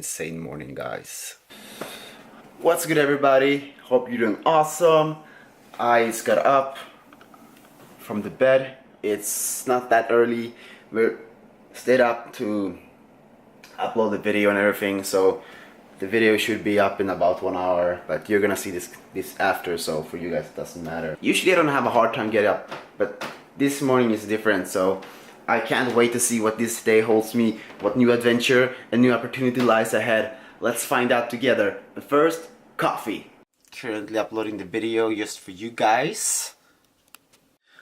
insane morning, guys. What's good, everybody? Hope you're doing awesome. I just got up from the bed. It's not that early. We're stayed up to upload the video and everything, so the video should be up in about 1 hour, but you're gonna see this after, so for you guys it doesn't matter. Usually I don't have a hard time getting up, but this morning is different, so I can't wait to see what this day holds me, what new adventure and new opportunity lies ahead. Let's find out together. But first, coffee. Currently uploading the video just for you guys.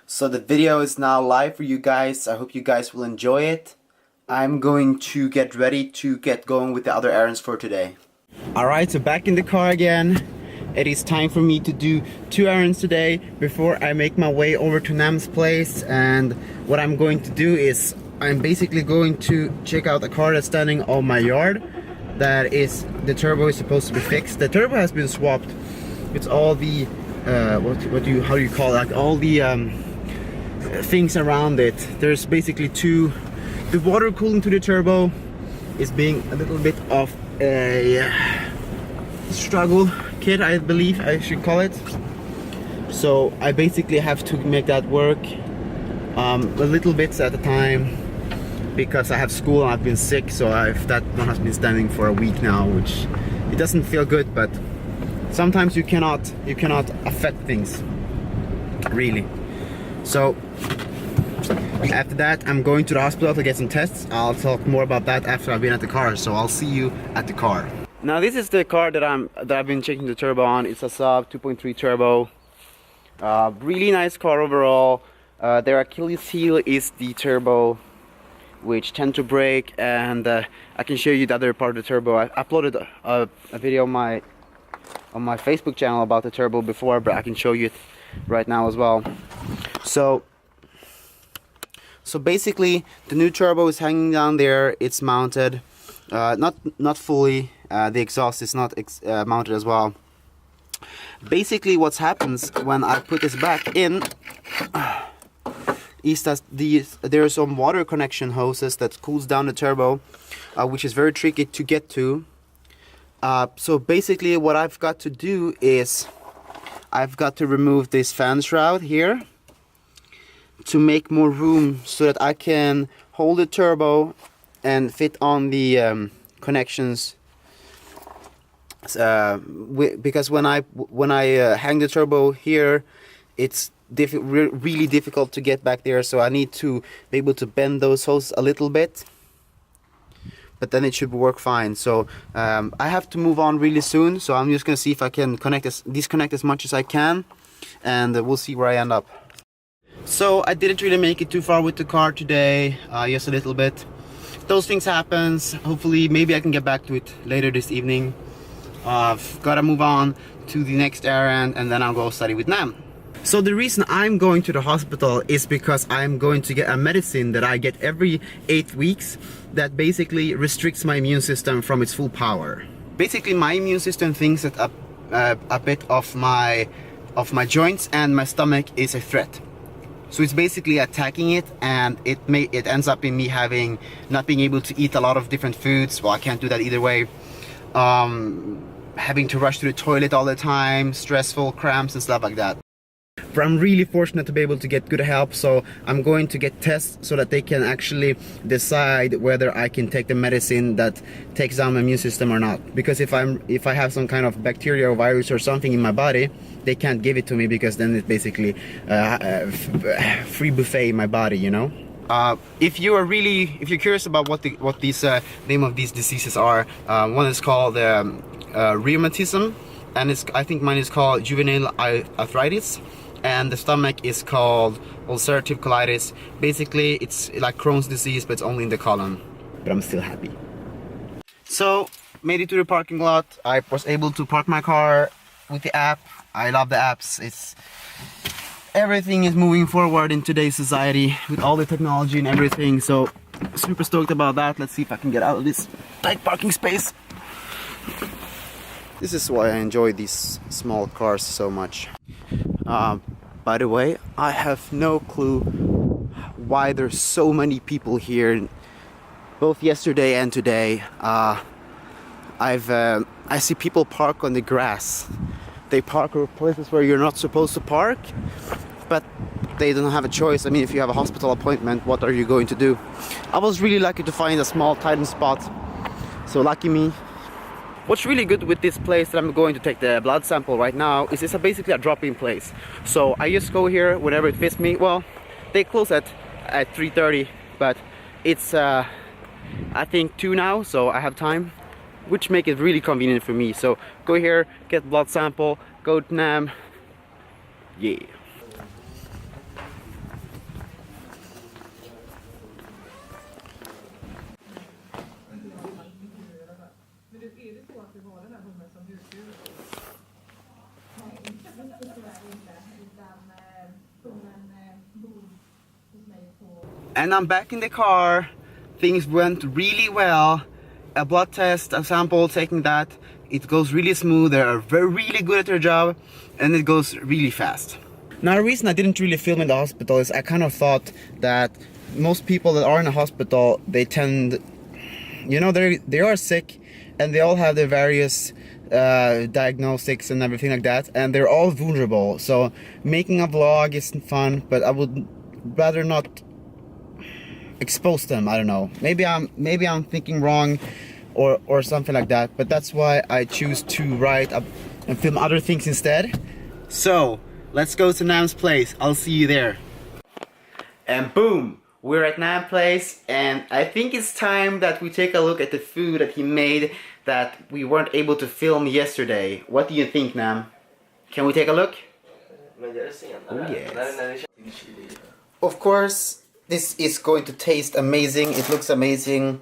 So the video is now live for you guys. I hope you guys will enjoy it. I'm going to get ready to get going with the other errands for today. Alright, so back in the car again. It is time for me to do 2 errands today before I make my way over to Nam's place. And what I'm going to do is I'm basically going to check out the car that's standing on my yard. That is, the turbo is supposed to be fixed. The turbo has been swapped. It's all the how do you call it? Like all the things around it. There's basically the water cooling to the turbo is being a little bit of a struggle kit, I believe I should call it. So I basically have to make that work a little bits at a time because I have school and I've been sick, so that one has been standing for a week now, which it doesn't feel good, but sometimes you cannot affect things really. So after that I'm going to the hospital to get some tests. I'll talk more about that after I've been at the car, so I'll see you at the car. Now this is the car that I've been checking the turbo on. It's a Saab 2.3 turbo. Really nice car overall. Their Achilles heel is the turbo, which tend to break, and I can show you the other part of the turbo. I uploaded a video on my Facebook channel about the turbo before, but I can show you it right now as well. So basically the new turbo is hanging down there. It's mounted, not fully. The exhaust is not mounted as well. Basically what happens when I put this back in is that there are some water connection hoses that cools down the turbo, which is very tricky to get to. So basically what I've got to do is I've got to remove this fan shroud here to make more room so that I can hold the turbo and fit on the connections. Because when I hang the turbo here, it's really difficult to get back there, so I need to be able to bend those hoses a little bit, but then it should work fine. So I have to move on really soon, so I'm just gonna see if I can disconnect as much as I can, and we'll see where I end up. So I didn't really make it too far with the car today, just a little bit. Those things happens. Hopefully maybe I can get back to it later this evening. I've got to move on to the next errand, and then I'll go study with Nam. So the reason I'm going to the hospital is because I'm going to get a medicine that I get every 8 weeks that basically restricts my immune system from its full power. Basically my immune system thinks that a bit of my joints and my stomach is a threat. So it's basically attacking it, and it ends up in me not being able to eat a lot of different foods. Well, I can't do that either way. Having to rush to the toilet all the time, stressful, cramps and stuff like that. But I'm really fortunate to be able to get good help, so I'm going to get tests so that they can actually decide whether I can take the medicine that takes down my immune system or not. Because if I have some kind of bacteria or virus or something in my body, they can't give it to me, because then it's basically free buffet in my body, you know. If you're curious about what these name of these diseases are, one is called rheumatism, and I think mine is called juvenile arthritis, and the stomach is called ulcerative colitis. Basically it's like Crohn's disease, but it's only in the colon. But I'm still happy. So made it to the parking lot. I was able to park my car with the app. I love the apps. Everything is moving forward in today's society with all the technology and everything, so super stoked about that. Let's see if I can get out of this tight parking space. This is why I enjoy these small cars so much. By the way, I have no clue why there's so many people here, both yesterday and today. I see people park on the grass. They park in places where you're not supposed to park, but they don't have a choice. I mean, if you have a hospital appointment, what are you going to do? I was really lucky to find a small tight spot, so lucky me. What's really good with this place that I'm going to take the blood sample right now is it's basically a drop-in place. So I just go here whenever it fits me. Well, they close at 3:30, but it's I think 2 now, so I have time, which make it really convenient for me. So go here, get blood sample, go to Nam. Yeah. And I'm back in the car. Things went really well. A blood test, a sample, taking that, it goes really smooth. They're really good at their job, and it goes really fast. Now, the reason I didn't really film in the hospital is I kind of thought that most people that are in a hospital, they tend, you know, they are sick, and they all have their various diagnostics and everything like that, and they're all vulnerable. So making a vlog isn't fun, but I would rather not expose them. I don't know, maybe I'm thinking wrong or something like that, but that's why I choose to write up and film other things instead. So let's go to Nam's place. I'll see you there. And boom, we're at Nam's place, and I think it's time that we take a look at the food that he made that we weren't able to film yesterday. What do you think, Nam? Can we take a look? Oh yes. Of course, this is going to taste amazing. It looks amazing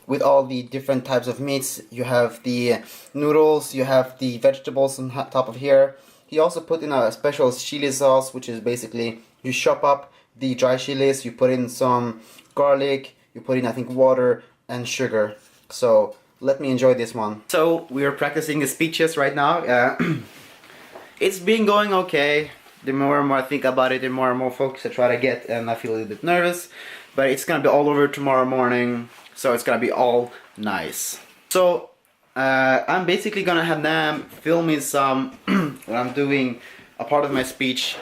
with all the different types of meats. You have the noodles, you have the vegetables on top of here. He also put in a special chili sauce, which is basically you chop up the dry chilies, you put in some garlic, you put in I think water and sugar. So let me enjoy this one. So we are practicing the speeches right now. It's been going okay. The more and more I think about it, the more and more focus I try to get, and I feel a little bit nervous. But it's gonna be all over tomorrow morning, so it's gonna be all nice. So I'm basically gonna have Nam film me some when I'm doing a part of my speech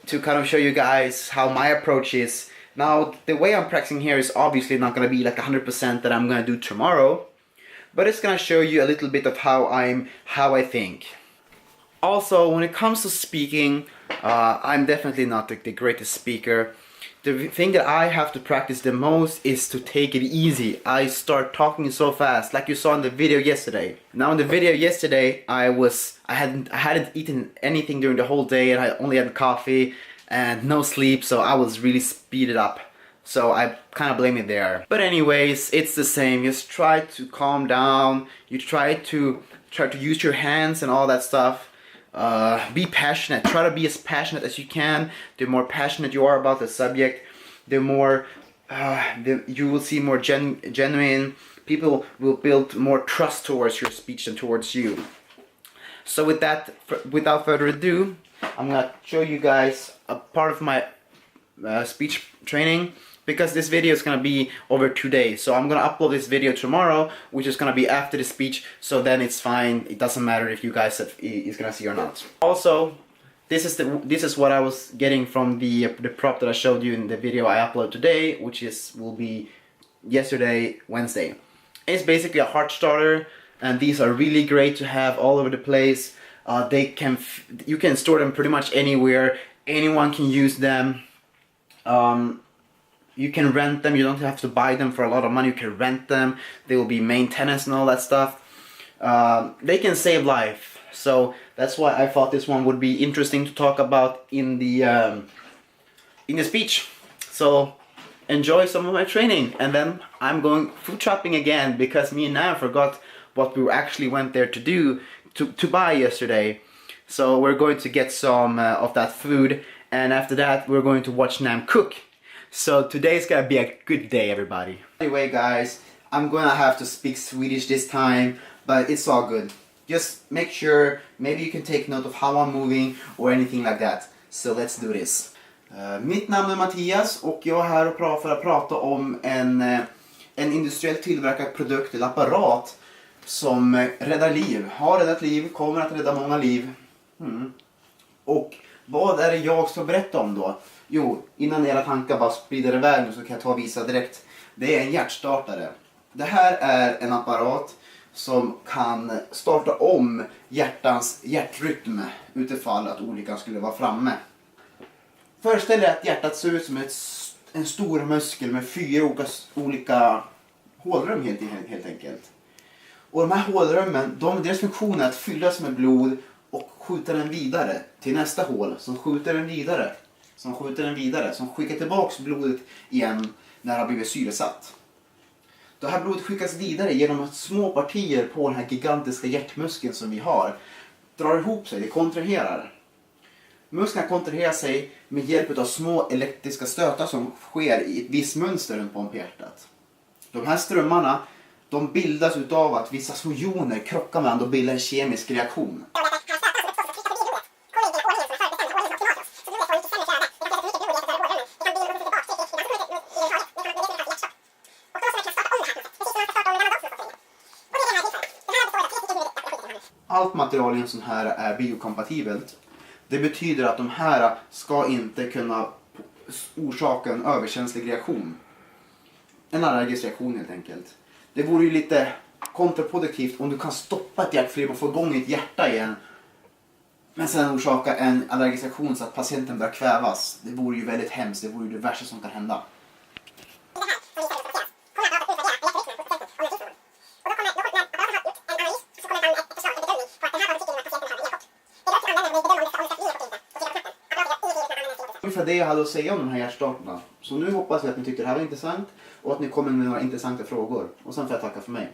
to kind of show you guys how my approach is. Now, the way I'm practicing here is obviously not gonna be like 100% that I'm gonna do tomorrow, but it's gonna show you a little bit of how I think. Also, when it comes to speaking, I'm definitely not the greatest speaker. The thing that I have to practice the most is to take it easy. I start talking so fast, like you saw in the video yesterday. Now in the video yesterday, I hadn't eaten anything during the whole day, and I only had coffee and no sleep, so I was really speeded up. So I kind of blame it there. But anyways, it's the same. Just try to calm down. You try to use your hands and all that stuff. Be passionate. Try to be as passionate as you can. The more passionate you are about the subject, the more you will see more genuine. People will build more trust towards your speech than towards you. So with that, without further ado, I'm gonna show you guys a part of my speech training, because this video is gonna be over 2 days. So I'm gonna upload this video tomorrow, which is gonna be after the speech, so then it's fine. It doesn't matter if you guys is gonna see or not. Also, this is what I was getting from the prop that I showed you in the video I upload today, which will be yesterday, Wednesday. It's basically a heart starter, and these are really great to have all over the place. You can store them pretty much anywhere. Anyone can use them. You can rent them. You don't have to buy them for a lot of money. You can rent them. They will be maintenance and all that stuff. They can save life. So that's why I thought this one would be interesting to talk about in the speech. So enjoy some of my training, and then I'm going food shopping again, because me and Nam forgot what we actually went there to do to buy yesterday. So we're going to get some of that food, and after that we're going to watch Nam cook. So today's gonna be a good day, everybody. Anyway guys, I'm gonna have to speak Swedish this time, but it's all good. Just make sure, maybe you can take note of how I'm moving or anything like that. So let's do this. Mitt namn är Mattias, och jag är här för att prata om en industriellt tillverkad produkt eller apparat som räddar liv, har räddat liv, kommer att rädda många liv. Och vad är det jag ska berätta om då? Jo, innan era tankar bara sprider iväg nu så kan jag ta och visa direkt. Det är en hjärtstartare. Det här är en apparat som kan starta om hjärtans hjärtrytm utifall att olyckan skulle vara framme. Föreställ dig att hjärtat ser ut som en stor muskel med 4 olika hålrum helt enkelt. Och de här hålrummen, deras funktion är att fyllas med blod och skjuta den vidare till nästa hål som skjuter den vidare. Som skjuter den vidare, som skickar tillbaks blodet igen när det har blivit syresatt. Det här blodet skickas vidare genom att små partier på den här gigantiska hjärtmuskeln som vi har drar ihop sig, det kontraherar. Muskeln kontraherar sig med hjälp av små elektriska stötar som sker i ett visst mönster runt om på hjärtat. De här strömmarna, de bildas utav att vissa små joner krockar med varandra och bildar en kemisk reaktion. Allt material i en sån här är biokompatibelt. Det betyder att de här ska inte kunna orsaka en överkänslig reaktion. En allergisk reaktion helt enkelt. Det vore ju lite kontraproduktivt om du kan stoppa ett hjärtflimmer och få igång ett hjärta igen. Men sen orsaka en allergisk reaktion så att patienten börjar kvävas. Det vore ju väldigt hemskt, det vore ju det värsta som kan hända. Ungefär det jag hade att säga om de här hjärtstarterna. Så nu hoppas jag att ni tyckte det här var intressant och att ni kommer med några intressanta frågor. Och sen får jag tacka för mig.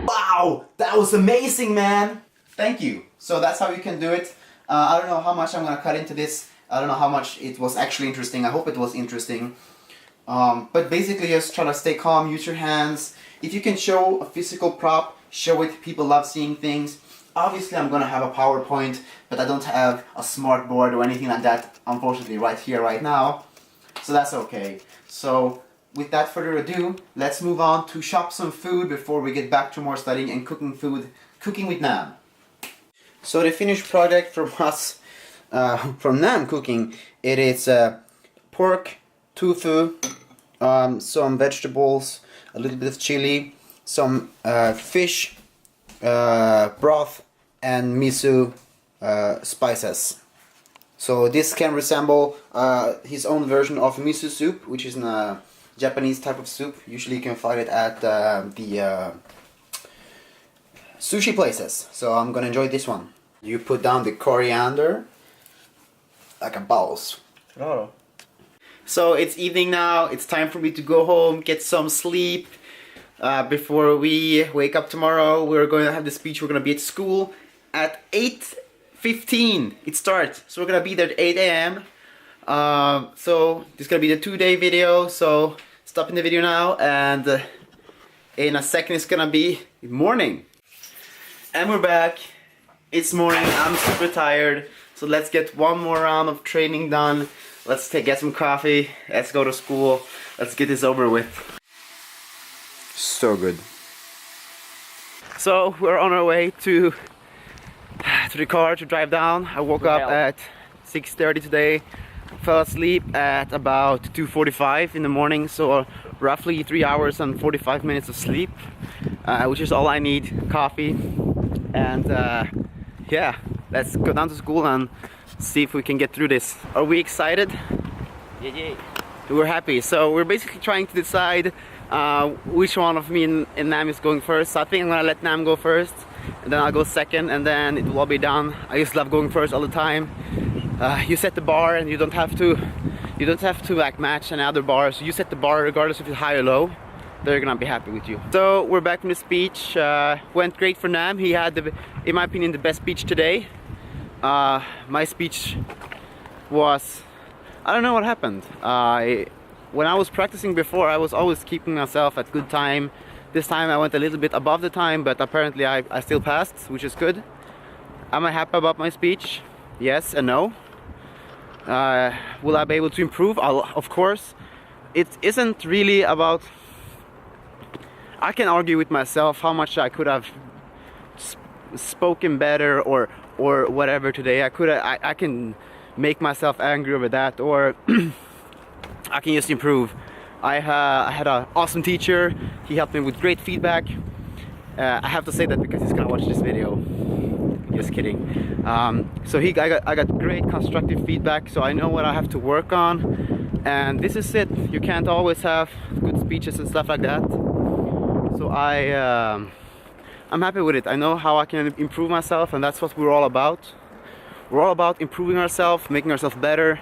Wow, that was amazing, man! Thank you. So that's how you can do it. I don't know how much I'm gonna cut into this. I don't know how much it was actually interesting. I hope it was interesting. But basically just try to stay calm, use your hands. If you can show a physical prop, show it. People love seeing things. Obviously I'm gonna have a PowerPoint, but I don't have a smart board or anything like that, unfortunately, right here, right now. So that's okay. So with that further ado, let's move on to shop some food before we get back to more studying and cooking with Nam. So the finished project from us, from Nam Cooking, it is pork, tofu, some vegetables, a little bit of chili, some fish, broth, and miso spices. So this can resemble his own version of miso soup, which is a Japanese type of soup. Usually you can find it at the sushi places. So I'm gonna enjoy this one. You put down the coriander like a boss. Claro. So it's evening now. It's time for me to go home, get some sleep. Before we wake up tomorrow, we're going to have the speech. We're going to be at school at 8:15. It starts. So we're going to be there at 8 a.m. So this is going to be the 2-day video. So stop in the video now. And in a second it's going to be morning. And we're back. It's morning. I'm super tired. So let's get one more round of training done. Let's get some coffee. Let's go to school. Let's get this over with. So good. So we're on our way to the car to drive down. I woke up at 6:30 today. Fell asleep at about 2:45 in the morning. So roughly 3 hours and 45 minutes of sleep, which is all I need. Coffee, and yeah, let's go down to school and see if we can get through this. Are we excited? Yeah. We're happy. So we're basically trying to decide which one of me and Nam is going first. So I think I'm gonna let Nam go first, and then I'll go second, and then it will all be done. I just love going first all the time. You set the bar, and you don't have to like match any other bar. So you set the bar regardless if it's high or low. They're gonna be happy with you. So we're back from the speech. Went great for Nam. He had, in my opinion, the best speech today. My speech was, I don't know what happened. When I was practicing before, I was always keeping myself at good time. This time I went a little bit above the time, but apparently I still passed, which is good. Am I happy about my speech? Yes and no. Will I be able to improve? Of course. it isn't really about. I can argue with myself how much I could have spoken better or whatever today. I can make myself angry over that, or I can just improve. I had an awesome teacher. He helped me with great feedback. I have to say that because he's gonna watch this video. Just kidding. So I got great constructive feedback, so I know what I have to work on. And this is it. You can't always have good speeches and stuff like that. So I'm happy with it. I know how I can improve myself, and that's what we're all about. We're all about improving ourselves, making ourselves better,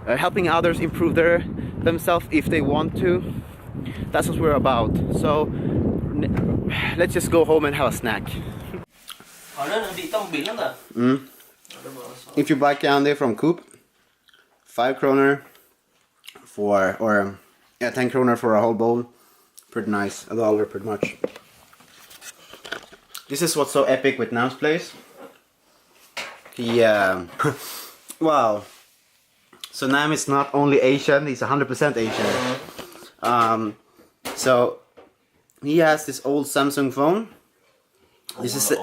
helping others improve themselves if they want to. That's what we're about. So let's just go home and have a snack. If you buy candy from Coop, 5 kroner for, or 10 kroner for a whole bowl. Pretty nice, $1 pretty much. This is what's so epic with Nam's place. He, wow. So Nam is not only Asian, he's 100% Asian. So he has this old Samsung phone. This is the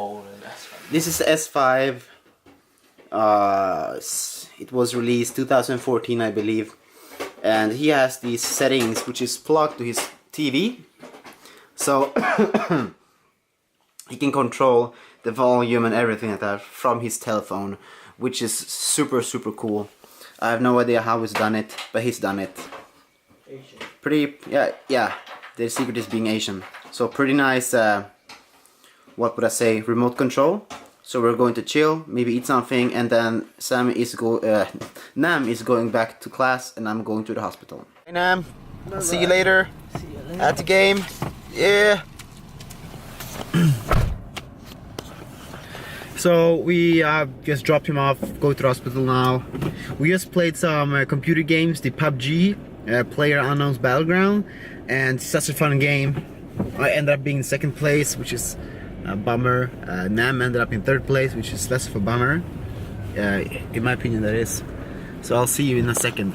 S5. It was released 2014, I believe, and he has these settings which is plugged to his TV, so he can control the volume and everything like that from his telephone, which is super cool. I have no idea how he's done it, but he's done it. Asian. Pretty, yeah. The secret is being Asian. So pretty nice. What would I say? Remote control. So we're going to chill, maybe eat something, and then Nam is going back to class, and I'm going to the hospital. Hey Nam, see you later. At the game. Yeah. So we just dropped him off, go to the hospital now. We just played some computer games, the PUBG, PlayerUnknown's Battleground, and such a fun game. I ended up being in second place, which is a bummer. Nam ended up in third place, which is less of a bummer. In my opinion, that is. So I'll see you in a second.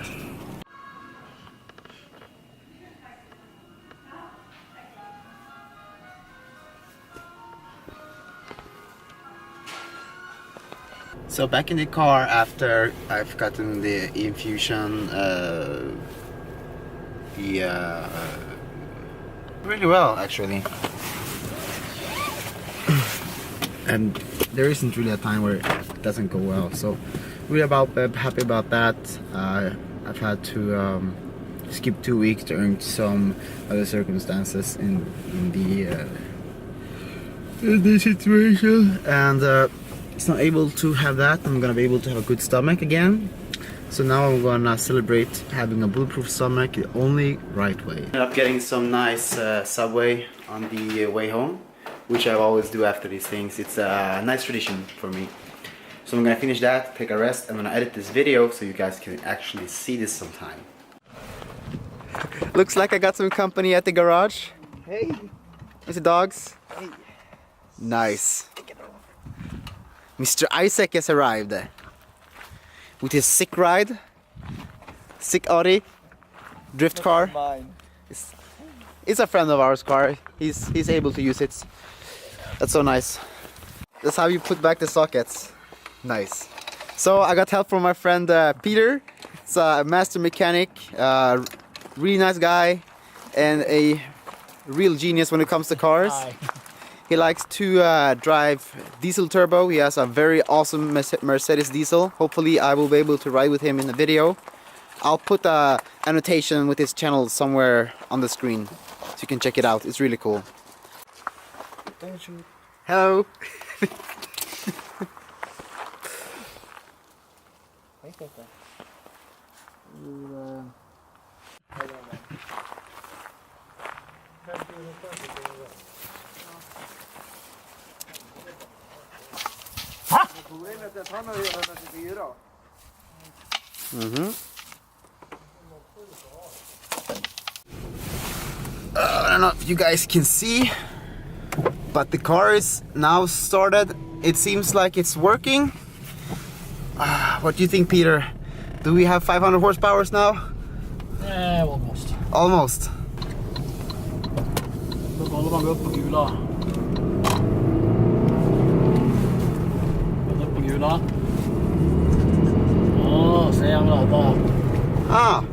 So back in the car after I've gotten the infusion. Really well actually. And there isn't really a time where it doesn't go well, so really happy about that. I've had to skip 2 weeks during some other circumstances in the situation, and it's not able to have that. I'm gonna be able to have a good stomach again. So now I'm gonna celebrate having a bulletproof stomach the only right way. Ended up getting some nice Subway on the way home, which I always do after these things. It's a nice tradition for me. So I'm gonna finish that, take a rest. I'm gonna edit this video so you guys can actually see this sometime. Looks like I got some company at the garage. Hey! Is the dogs? Hey! Nice. Mr. Isaac has arrived with his sick ride, sick Audi drift car. It's a friend of ours' car. He's able to use it. That's so nice. That's how you put back the sockets. Nice. So I got help from my friend Peter. It's a master mechanic, really nice guy, and a real genius when it comes to cars. Hi. He likes to drive diesel turbo. He has a very awesome Mercedes diesel. Hopefully I will be able to ride with him in the video. I'll put a annotation with his channel somewhere on the screen so you can check it out. It's really cool. Hello. Problemet är att han har ju 194. I don't know if you guys can see, but the car is now started. It seems like it's working. What do you think, Peter? Do we have 500 horsepower now? Almost. Almost. Nå holder man opp på gula. Holder opp på gula. Se han lader. Ah,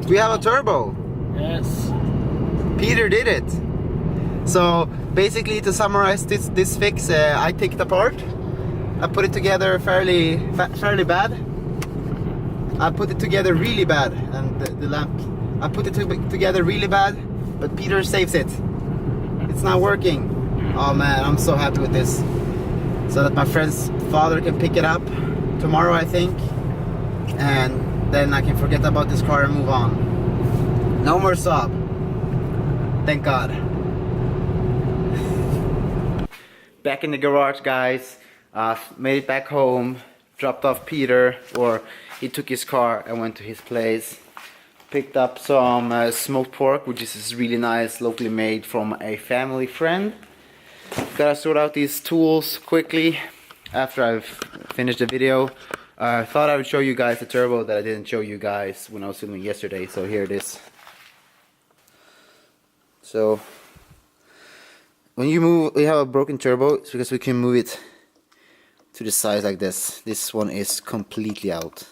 we have a turbo. Yes. Peter did it. So basically, to summarize this fix, I take it apart. I put it together fairly bad. I put it together really bad, and the lamp. I put it together really bad, but Peter saves it. It's not working. Oh man, I'm so happy with this. So that my friend's father can pick it up tomorrow, I think, and then I can forget about this car and move on. No more Saab. Thank God. Back in the garage, guys. Made it back home. Dropped off Peter, or he took his car and went to his place. Picked up some smoked pork, which is really nice, locally made from a family friend. Gotta sort out these tools quickly after I've finished the video. I thought I would show you guys the turbo that I didn't show you guys when I was filming yesterday, so here it is. So when you have a broken turbo, it's because we can move it to the side like this. This one is completely out.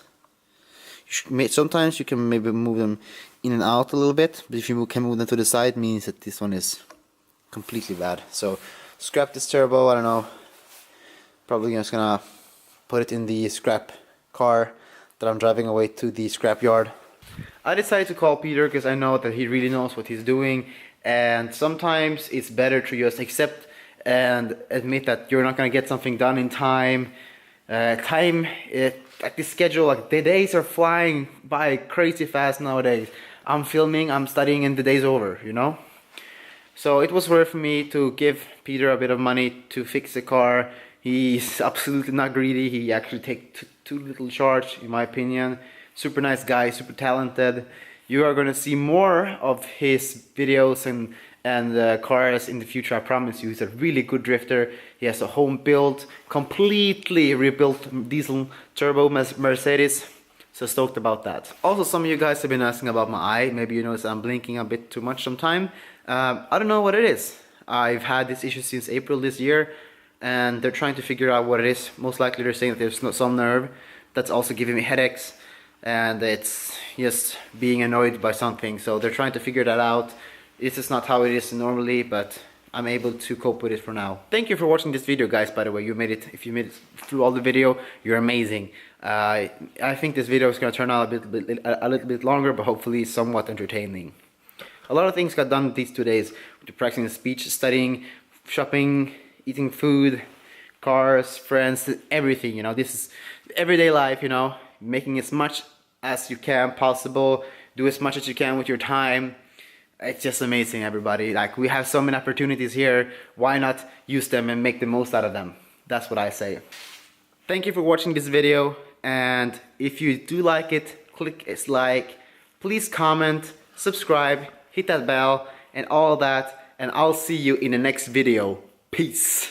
Sometimes you can maybe move them in and out a little bit, but if you can move them to the side, means that this one is completely bad. So scrap this turbo. I don't know, probably just gonna put it in the scrap car that I'm driving away to the scrap yard. I decided to call Peter because I know that he really knows what he's doing, and sometimes it's better to just accept and admit that you're not gonna get something done in time. Like the schedule, like the days are flying by crazy fast nowadays. I'm filming, I'm studying, and the day's over, you know? So it was worth for me to give Peter a bit of money to fix the car. He's absolutely not greedy. He actually takes too little charge, in my opinion. Super nice guy, super talented. You are gonna see more of his videos and cars in the future, I promise you. He's a really good drifter. He has a home built, completely rebuilt diesel turbo Mercedes. So stoked about that. Also, some of you guys have been asking about my eye. Maybe you notice I'm blinking a bit too much sometimes. I don't know what it is. I've had this issue since April this year, and they're trying to figure out what it is. Most likely they're saying that there's some nerve that's also giving me headaches, and it's just being annoyed by something. So they're trying to figure that out. This is not how it is normally, but I'm able to cope with it for now. Thank you for watching this video, guys, by the way. You made it. If you made it through all the video, you're amazing. I think this video is going to turn out a little bit longer, but hopefully somewhat entertaining. A lot of things got done these 2 days. Practicing speech, studying, shopping, eating food, cars, friends, everything, you know. This is everyday life, you know. Making as much as you can possible. Do as much as you can with your time. It's just amazing, everybody. Like, we have so many opportunities here. Why not use them and make the most out of them? That's what I say. Thank you for watching this video, and if you do like it, click a like. Please comment, subscribe, hit that bell, and all that, and I'll see you in the next video. Peace.